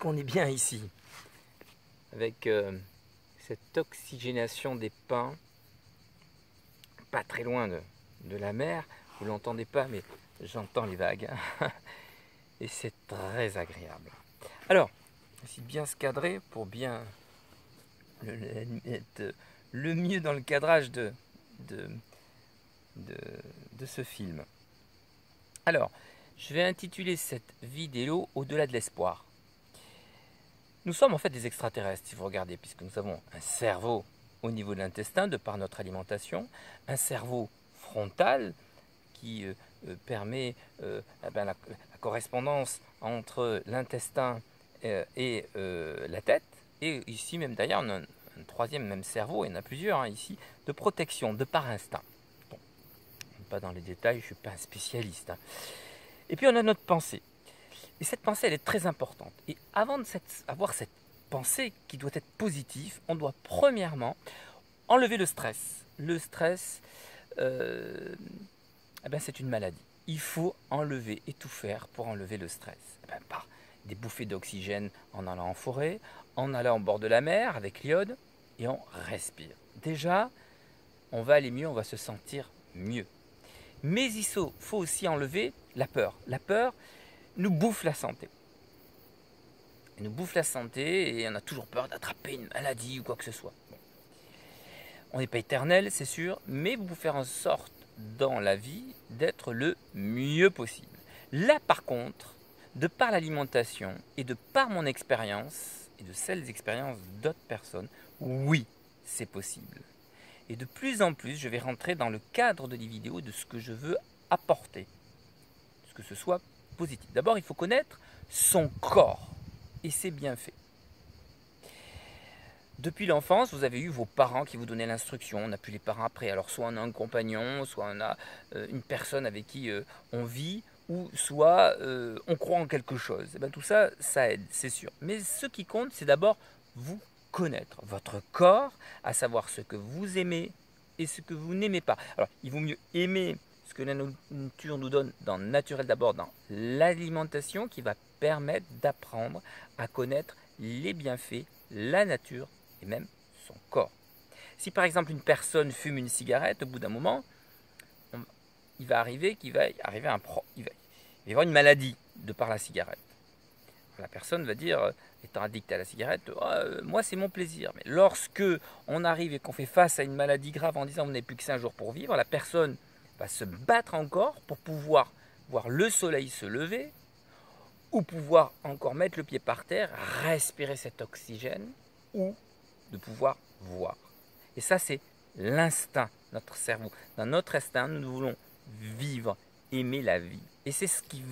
qu'on est bien ici, avec cette oxygénation des pins, pas très loin de la mer. Vous ne l'entendez pas, mais j'entends les vagues. Et c'est très agréable. Alors, essayer de bien se cadrer pour bien être le mieux dans le cadrage de ce film. Alors, je vais intituler cette vidéo Au-delà de l'espoir. Nous sommes en fait des extraterrestres, si vous regardez, puisque nous avons un cerveau au niveau de l'intestin, de par notre alimentation, un cerveau frontal qui permet la correspondance entre l'intestin et la tête, et ici même d'ailleurs on a un troisième même cerveau, il y en a plusieurs ici, de protection, de par instinct. Bon, pas dans les détails, je ne suis pas un spécialiste. Et puis on a notre pensée. Et cette pensée, elle est très importante. Et avant d'avoir cette pensée qui doit être positive, on doit premièrement enlever le stress. Le stress, c'est une maladie. Il faut enlever et tout faire pour enlever le stress. Par des bouffées d'oxygène en allant en forêt, en allant au bord de la mer avec l'iode, et on respire. Déjà, on va aller mieux, on va se sentir mieux. Mais il faut aussi enlever la peur. La peur nous bouffe la santé. Elle nous bouffe la santé et on a toujours peur d'attraper une maladie ou quoi que ce soit. Bon. On n'est pas éternel, c'est sûr, mais vous pouvez faire en sorte dans la vie d'être le mieux possible. Là, par contre, de par l'alimentation et de par mon expérience et de celles des expériences d'autres personnes, oui, c'est possible. Et de plus en plus, je vais rentrer dans le cadre de les vidéos de ce que je veux apporter. Que ce soit positif. D'abord, il faut connaître son corps. Et c'est bien fait. Depuis l'enfance, vous avez eu vos parents qui vous donnaient l'instruction. On n'a plus les parents après. Alors, soit on a un compagnon, soit on a une personne avec qui on vit, ou soit on croit en quelque chose. Et bien, tout ça, ça aide, c'est sûr. Mais ce qui compte, c'est d'abord vous connaître votre corps, à savoir ce que vous aimez et ce que vous n'aimez pas. Alors, il vaut mieux aimer ce que la nature nous donne dans le naturel, d'abord dans l'alimentation, qui va permettre d'apprendre à connaître les bienfaits, la nature et même son corps. Si par exemple une personne fume une cigarette, au bout d'un moment, il va y avoir une maladie de par la cigarette. La personne va dire, étant addict à la cigarette, moi c'est mon plaisir. Mais lorsque on arrive et qu'on fait face à une maladie grave en disant vous n'avez plus que 5 jours pour vivre, la personne va se battre encore pour pouvoir voir le soleil se lever ou pouvoir encore mettre le pied par terre, respirer cet oxygène ou de pouvoir voir. Et ça, c'est l'instinct, notre cerveau. Dans notre instinct, nous voulons vivre, aimer la vie. Et c'est ce qu'il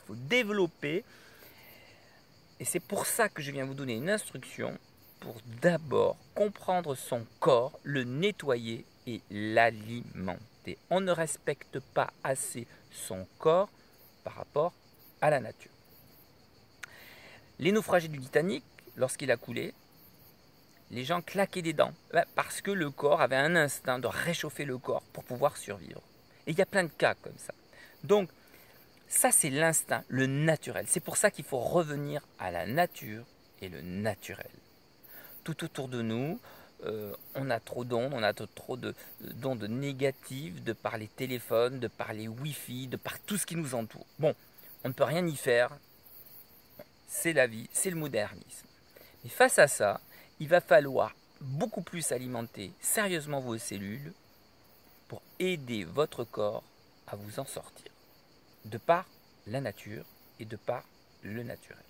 faut développer. Et c'est pour ça que je viens vous donner une instruction pour d'abord comprendre son corps, le nettoyer et l'alimenter. On ne respecte pas assez son corps par rapport à la nature. Les naufragés du Titanic, lorsqu'il a coulé, les gens claquaient des dents parce que le corps avait un instinct de réchauffer le corps pour pouvoir survivre. Et il y a plein de cas comme ça. Donc, ça c'est l'instinct, le naturel. C'est pour ça qu'il faut revenir à la nature et le naturel. Tout autour de nous, on a trop d'ondes, on a trop d'ondes négatives de par les téléphones, de par les Wi-Fi, de par tout ce qui nous entoure. Bon, on ne peut rien y faire. C'est la vie, c'est le modernisme. Mais face à ça, il va falloir beaucoup plus alimenter sérieusement vos cellules pour aider votre corps à vous en sortir. De par la nature et de par le naturel.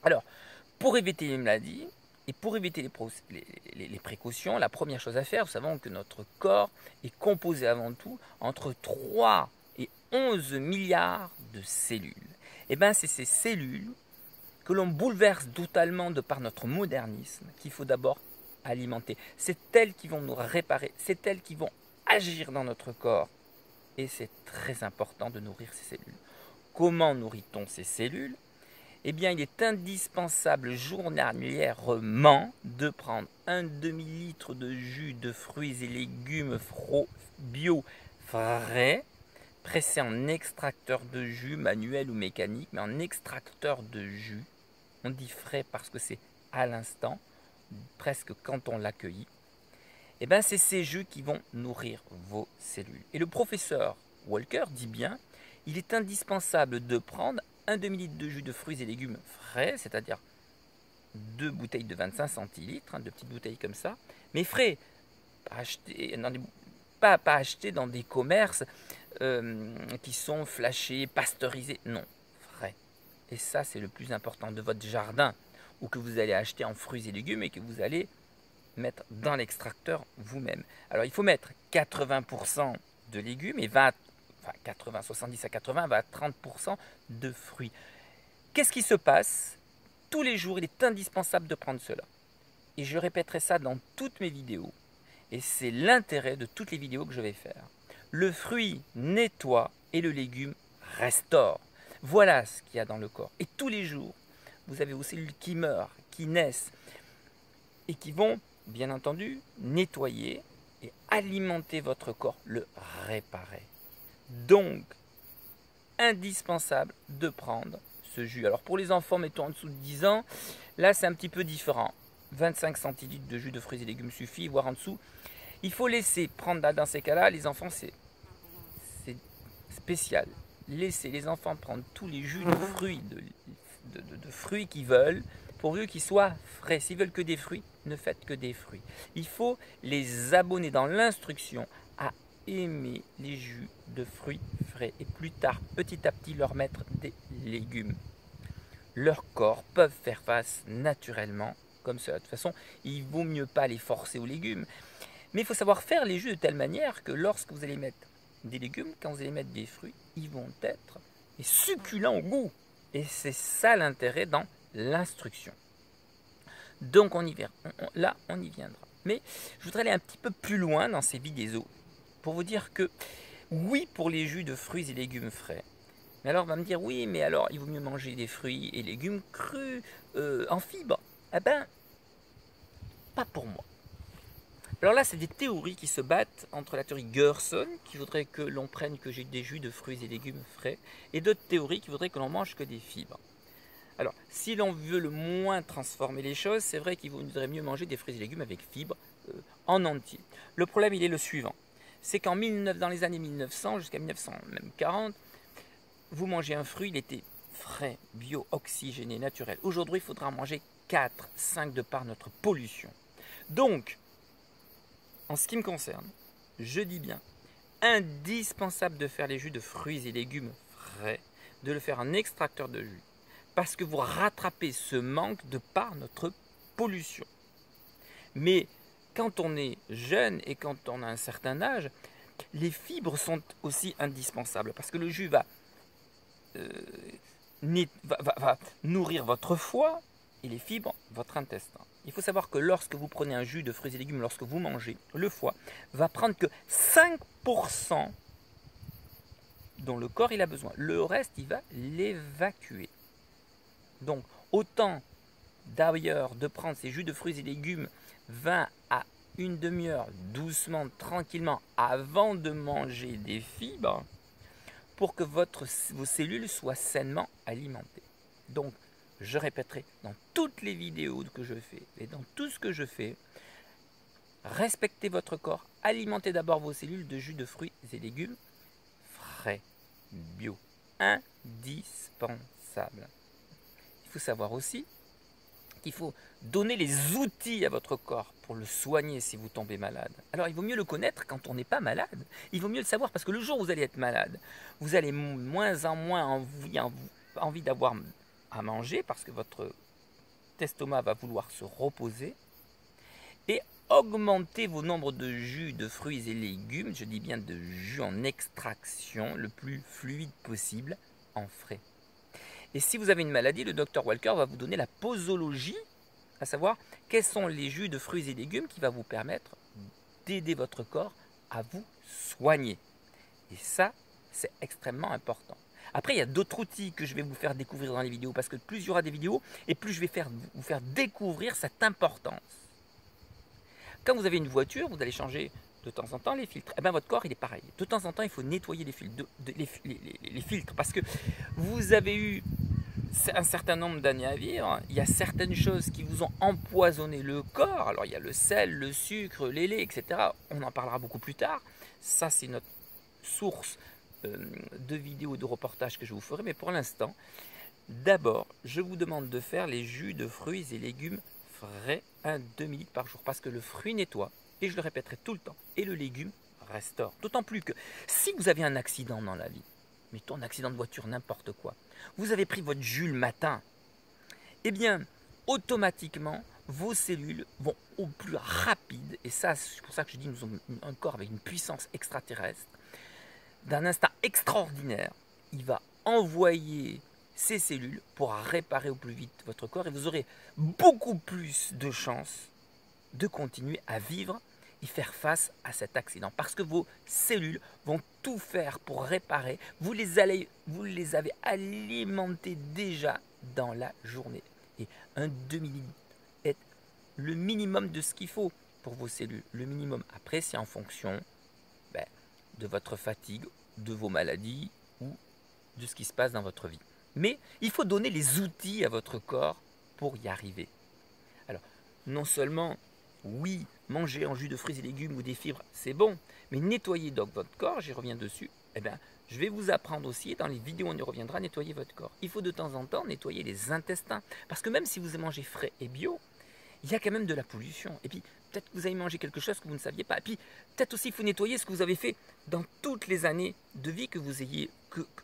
Alors, pour éviter les maladies et pour éviter les précautions, la première chose à faire, nous savons que notre corps est composé avant tout entre 3 et 11 milliards de cellules. Et bien, c'est ces cellules que l'on bouleverse totalement de par notre modernisme qu'il faut d'abord alimenter. C'est elles qui vont nous réparer, c'est elles qui vont agir dans notre corps. Et c'est très important de nourrir ces cellules. Comment nourrit-on ces cellules? Eh bien, il est indispensable journalièrement de prendre un demi-litre de jus de fruits et légumes bio frais, pressé en extracteur de jus, manuel ou mécanique, mais en extracteur de jus, On dit frais parce que c'est à l'instant, presque quand on l'accueillit. Et bien c'est ces jus qui vont nourrir vos cellules. Et le professeur Walker dit bien, il est indispensable de prendre un demi-litre de jus de fruits et légumes frais, c'est-à-dire 2 bouteilles de 25 centilitres, hein, 2 petites bouteilles comme ça, mais frais, pas achetés dans des commerces qui sont flashés, pasteurisés, non, frais. Et ça c'est le plus important, de votre jardin, ou que vous allez acheter en fruits et légumes et que vous allez mettre dans l'extracteur vous-même. Alors il faut mettre 80% de légumes et 70 à 80, 30% de fruits. Qu'est-ce qui se passe? Tous les jours, il est indispensable de prendre cela. Et je répéterai ça dans toutes mes vidéos. Et c'est l'intérêt de toutes les vidéos que je vais faire. Le fruit nettoie et le légume restaure. Voilà ce qu'il y a dans le corps. Et tous les jours, vous avez vos cellules qui meurent, qui naissent et qui vont, bien entendu, nettoyer et alimenter votre corps, le réparer. Donc, indispensable de prendre ce jus. Alors pour les enfants, mettons en dessous de 10 ans, là c'est un petit peu différent. 25 centilitres de jus de fruits et légumes suffit, voire en dessous. Il faut laisser prendre, dans ces cas-là, les enfants, c'est spécial. Laissez les enfants prendre tous les jus de fruits, de fruits qu'ils veulent, pourvu qu'ils soient frais. S'ils veulent que des fruits, ne faites que des fruits. Il faut les abonner dans l'instruction à aimer les jus de fruits frais et plus tard, petit à petit, leur mettre des légumes. Leurs corps peuvent faire face naturellement comme cela. De toute façon, il vaut mieux pas les forcer aux légumes. Mais il faut savoir faire les jus de telle manière que lorsque vous allez mettre des légumes, quand vous allez mettre des fruits, ils vont être succulents au goût. Et c'est ça l'intérêt dans l'instruction. Donc on y verra. Là, on y viendra. Mais je voudrais aller un petit peu plus loin dans ces vidéos pour vous dire que oui pour les jus de fruits et légumes frais. Mais alors on va me dire oui, mais alors il vaut mieux manger des fruits et légumes crus en fibres. Eh ben, pas pour moi. Alors là, c'est des théories qui se battent entre la théorie Gerson, qui voudrait que l'on prenne que des jus de fruits et légumes frais, et d'autres théories qui voudraient que l'on mange que des fibres. Alors, si l'on veut le moins transformer les choses, c'est vrai qu'il vaudrait mieux manger des fruits et légumes avec fibres en entier. Le problème, il est le suivant. C'est qu'en dans les années 1900 jusqu'à 1940, vous mangez un fruit, il était frais, bio, oxygéné, naturel. Aujourd'hui, il faudra en manger 4, 5 de par notre pollution. Donc, en ce qui me concerne, je dis bien, indispensable de faire les jus de fruits et légumes frais, de le faire en extracteur de jus, parce que vous rattrapez ce manque de par notre pollution. Mais quand on est jeune et quand on a un certain âge, les fibres sont aussi indispensables, parce que le jus va nourrir votre foie et les fibres votre intestin. Il faut savoir que lorsque vous prenez un jus de fruits et légumes, lorsque vous mangez, le foie va prendre que 5% dont le corps il a besoin. Le reste, il va l'évacuer. Donc, autant d'ailleurs de prendre ces jus de fruits et légumes 20 à une demi-heure, doucement, tranquillement, avant de manger des fibres, pour que vos cellules soient sainement alimentées. Donc, je répéterai dans toutes les vidéos que je fais et dans tout ce que je fais, respectez votre corps, alimentez d'abord vos cellules de jus de fruits et légumes frais, bio, indispensable. Il faut savoir aussi qu'il faut donner les outils à votre corps pour le soigner si vous tombez malade. Alors il vaut mieux le connaître quand on n'est pas malade. Il vaut mieux le savoir parce que le jour où vous allez être malade, vous allez moins en moins envie d'avoir à manger parce que votre estomac va vouloir se reposer et augmenter vos nombres de jus de fruits et légumes, je dis bien de jus en extraction, le plus fluide possible en frais. Et si vous avez une maladie, le docteur Walker va vous donner la posologie, à savoir quels sont les jus de fruits et légumes qui va vous permettre d'aider votre corps à vous soigner. Et ça, c'est extrêmement important. Après, il y a d'autres outils que je vais vous faire découvrir dans les vidéos, parce que plus il y aura des vidéos, et plus je vais vous faire découvrir cette importance. Quand vous avez une voiture, vous allez changer de temps en temps les filtres. Eh bien, votre corps, il est pareil. De temps en temps, il faut nettoyer les filtres, parce que vous avez eu un certain nombre d'années à vivre, il y a certaines choses qui vous ont empoisonné le corps. Alors il y a le sel, le sucre, les laits, etc. On en parlera beaucoup plus tard. Ça, c'est notre source de vidéos, de reportages que je vous ferai. Mais pour l'instant, d'abord, je vous demande de faire les jus de fruits et légumes frais, 1 demi-litre par jour. Parce que le fruit nettoie, et je le répéterai tout le temps, et le légume restaure. D'autant plus que si vous avez un accident dans la vie, mettons un accident de voiture, n'importe quoi, vous avez pris votre jus le matin, eh bien, automatiquement, vos cellules vont au plus rapide, et ça, c'est pour ça que je dis nous avons un corps avec une puissance extraterrestre, d'un instinct extraordinaire, il va envoyer ces cellules pour réparer au plus vite votre corps, et vous aurez beaucoup plus de chances de continuer à vivre et faire face à cet accident. Parce que vos cellules vont tout faire pour réparer. Vous les avez alimentées déjà dans la journée. Et un demi-litre est le minimum de ce qu'il faut pour vos cellules. Le minimum. Après, c'est en fonction de votre fatigue, de vos maladies ou de ce qui se passe dans votre vie. Mais il faut donner les outils à votre corps pour y arriver. Alors, non seulement, oui, manger en jus de fruits et légumes ou des fibres, c'est bon, mais nettoyer donc votre corps, j'y reviens dessus, eh bien, je vais vous apprendre aussi, dans les vidéos on y reviendra, à nettoyer votre corps. Il faut de temps en temps nettoyer les intestins, parce que même si vous mangez frais et bio, il y a quand même de la pollution. Et puis, peut-être que vous avez mangé quelque chose que vous ne saviez pas. Et puis, peut-être aussi, il faut nettoyer ce que vous avez fait dans toutes les années de vie que vous ayez,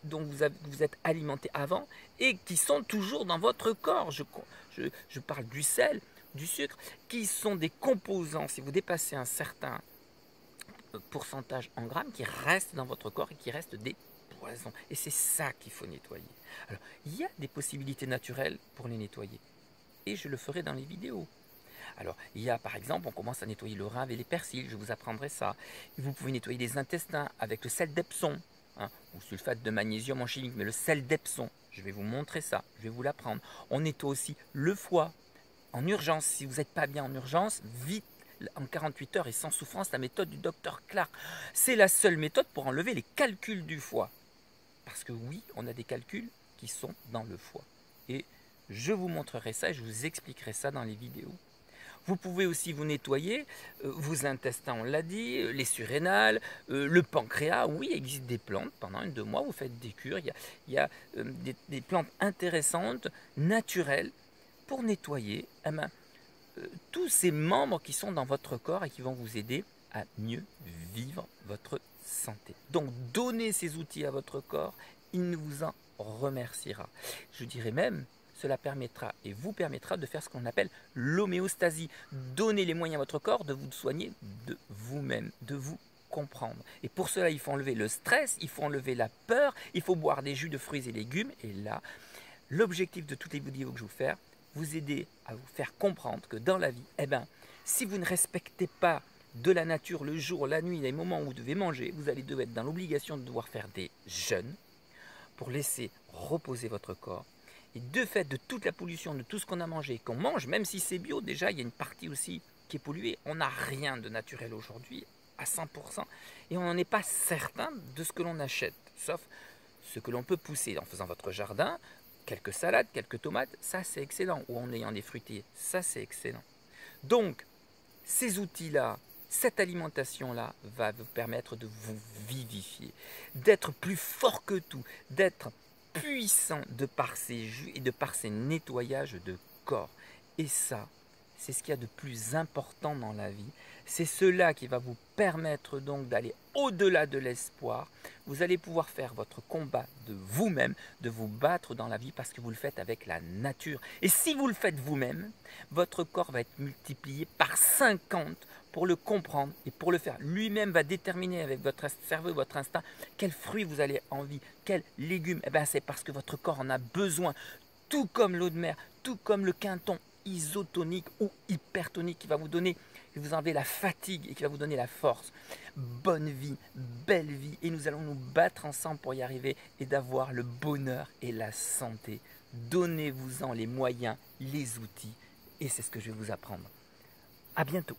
dont vous êtes alimenté avant et qui sont toujours dans votre corps. Je parle du sel, du sucre, qui sont des composants, si vous dépassez un certain pourcentage en grammes, qui restent dans votre corps et qui restent des poisons. Et c'est ça qu'il faut nettoyer. Alors, il y a des possibilités naturelles pour les nettoyer. Et je le ferai dans les vidéos. Alors, il y a par exemple, on commence à nettoyer le rein avec les persils, je vous apprendrai ça. Vous pouvez nettoyer les intestins avec le sel d'Epsom, ou sulfate de magnésium en chimique, mais le sel d'Epsom, je vais vous montrer ça, je vais vous l'apprendre. On nettoie aussi le foie en urgence. Si vous n'êtes pas bien en urgence, vite, en 48 heures et sans souffrance, la méthode du docteur Clark. C'est la seule méthode pour enlever les calculs du foie. Parce que oui, on a des calculs qui sont dans le foie. Et je vous montrerai ça et je vous expliquerai ça dans les vidéos. Vous pouvez aussi vous nettoyer vos intestins, on l'a dit, les surrénales, le pancréas. Oui, il existe des plantes, pendant 1 à 2 mois, vous faites des cures. Il y a des plantes intéressantes, naturelles, pour nettoyer tous ces membres qui sont dans votre corps et qui vont vous aider à mieux vivre votre santé. Donc, donnez ces outils à votre corps, il ne vous en remerciera. Je dirais même, cela permettra et vous permettra de faire ce qu'on appelle l'homéostasie. Donnez les moyens à votre corps de vous soigner de vous-même, de vous comprendre. Et pour cela, il faut enlever le stress, il faut enlever la peur, il faut boire des jus de fruits et légumes. Et là, l'objectif de toutes les vidéos que je vous fais, vous aider à vous faire comprendre que dans la vie, si vous ne respectez pas de la nature le jour, la nuit, les moments où vous devez manger, vous allez devoir être dans l'obligation de devoir faire des jeûnes pour laisser reposer votre corps. Et de fait, de toute la pollution, de tout ce qu'on a mangé, qu'on mange, même si c'est bio, déjà, il y a une partie aussi qui est polluée. On n'a rien de naturel aujourd'hui, à 100%, et on n'en est pas certain de ce que l'on achète, sauf ce que l'on peut pousser en faisant votre jardin, quelques salades, quelques tomates, ça c'est excellent, ou en ayant des fruitiers, ça c'est excellent. Donc, ces outils-là, cette alimentation-là va vous permettre de vous vivifier, d'être plus fort que tout, d'être puissant de par ces jus et de par ces nettoyages de corps. Et ça, c'est ce qu'il y a de plus important dans la vie. C'est cela qui va vous permettre donc d'aller au-delà de l'espoir. Vous allez pouvoir faire votre combat de vous-même, de vous battre dans la vie parce que vous le faites avec la nature. Et si vous le faites vous-même, votre corps va être multiplié par 50 pour le comprendre et pour le faire. Lui-même va déterminer avec votre cerveau et votre instinct quels fruits vous allez envie, quels légumes. C'est parce que votre corps en a besoin, tout comme l'eau de mer, tout comme le quinton isotonique ou hypertonique qui va vous donner, qui vous enlever la fatigue et qui va vous donner la force. Bonne vie, belle vie, et nous allons nous battre ensemble pour y arriver et d'avoir le bonheur et la santé. Donnez-vous-en les moyens, les outils, et c'est ce que je vais vous apprendre. À bientôt.